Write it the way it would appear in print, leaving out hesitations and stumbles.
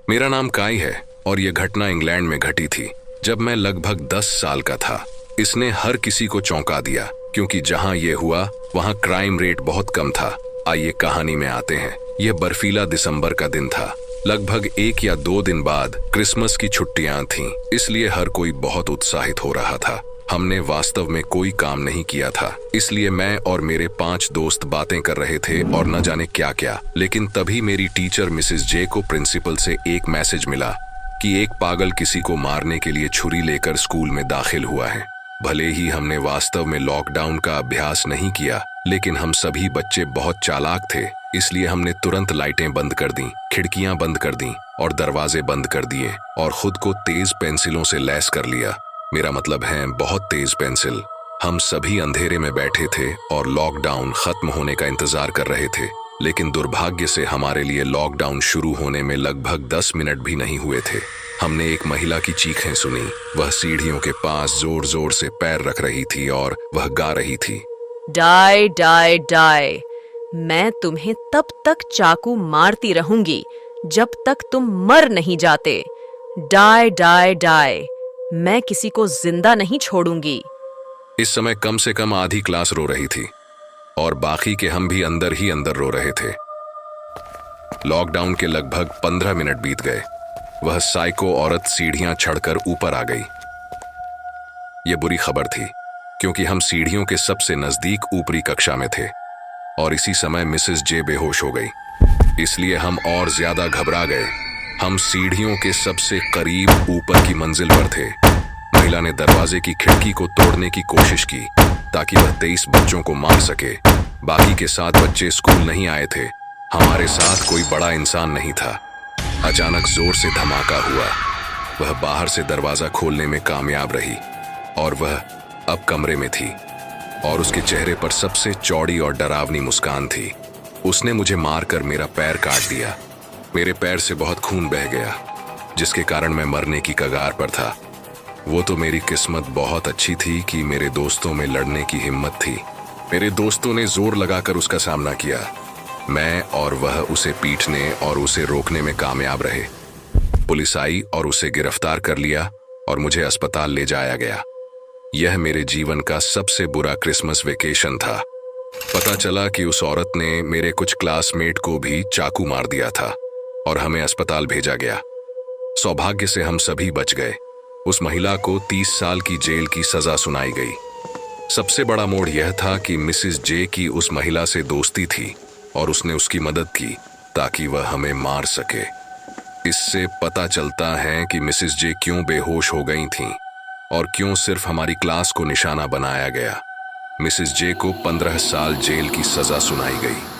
मेरा नाम काई है और ये घटना इंग्लैंड में घटी थी जब मैं लगभग 10 साल का था। इसने हर किसी को चौंका दिया क्योंकि जहां ये हुआ वहां क्राइम रेट बहुत कम था। आइए कहानी में आते हैं। यह बर्फीला दिसंबर का दिन था। लगभग 1 या 2 दिन बाद क्रिसमस की छुट्टियां थीं, इसलिए हर कोई बहुत उत्साहित हो रहा था। हमने वास्तव में कोई काम नहीं किया था, इसलिए मैं और मेरे 5 दोस्त बातें कर रहे थे और न जाने क्या क्या। लेकिन तभी मेरी टीचर मिसेस जे को प्रिंसिपल से एक मैसेज मिला कि एक पागल किसी को मारने के लिए छुरी लेकर स्कूल में दाखिल हुआ है। भले ही हमने वास्तव में लॉकडाउन का अभ्यास नहीं किया, लेकिन हम सभी बच्चे बहुत चालाक थे, इसलिए हमने तुरंत लाइटें बंद कर दी, खिड़कियां बंद कर दी और दरवाजे बंद कर दिए और खुद को तेज पेंसिलों से लैस कर लिया। मेरा मतलब है बहुत तेज पेंसिल। हम सभी अंधेरे में बैठे थे और लॉकडाउन खत्म होने का इंतजार कर रहे थे। लेकिन दुर्भाग्य से हमारे लिए लॉकडाउन शुरू होने में लगभग 10 मिनट भी नहीं हुए थे। हमने एक महिला की चीखें सुनी। वह सीढ़ियों के पास जोर जोर से पैर रख रही थी और वह गा रही थी, डाई डाई डाई, मैं तुम्हें तब तक चाकू मारती रहूंगी जब तक तुम मर नहीं जाते। डाई डाई डाई, मैं किसी को जिंदा नहीं छोड़ूंगी। इस समय कम से कम आधी क्लास रो रही थी और बाकी के हम भी अंदर ही अंदर रो रहे थे। लॉकडाउन के लगभग 15 मिनट बीत गए। वह साइको औरत सीढ़ियां चढ़कर ऊपर आ गई। यह बुरी खबर थी क्योंकि हम सीढ़ियों के सबसे नजदीक ऊपरी कक्षा में थे और इसी समय मिसेस जे बेहोश हो गई। इसलिए हम और ज्यादा घबरा गए। हम सीढ़ियों के सबसे करीब ऊपर की मंजिल पर थे। महिला ने दरवाजे की खिड़की को तोड़ने की कोशिश की ताकि वह 23 बच्चों को मार सके। बाकी के 7 बच्चे स्कूल नहीं आए थे। हमारे साथ कोई बड़ा इंसान नहीं था। अचानक जोर से धमाका हुआ। वह बाहर से दरवाजा खोलने में कामयाब रही और वह अब कमरे में थी और उसके चेहरे पर सबसे चौड़ी और डरावनी मुस्कान थी। उसने मुझे मारकर मेरा पैर काट दिया। मेरे पैर से बहुत खून बह गया, जिसके कारण मैं मरने की कगार पर था। वो तो मेरी किस्मत बहुत अच्छी थी कि मेरे दोस्तों में लड़ने की हिम्मत थी। मेरे दोस्तों ने जोर लगाकर उसका सामना किया। मैं और वह उसे पीटने और उसे रोकने में कामयाब रहे। पुलिस आई और उसे गिरफ्तार कर लिया और मुझे अस्पताल ले जाया गया। यह मेरे जीवन का सबसे बुरा क्रिसमस वेकेशन था। पता चला कि उस औरत ने मेरे कुछ क्लासमेट को भी चाकू मार दिया था और हमें अस्पताल भेजा गया। सौभाग्य से हम सभी बच गए। उस महिला को 30 साल की जेल की सजा सुनाई गई। सबसे बड़ा मोड़ यह था कि मिसेस जे की उस महिला से दोस्ती थी और उसने उसकी मदद की ताकि वह हमें मार सके। इससे पता चलता है कि मिसेस जे क्यों बेहोश हो गई थीं और क्यों सिर्फ हमारी क्लास को निशाना बनाया गया। मिसेस जे को 15 साल जेल की सजा सुनाई गई।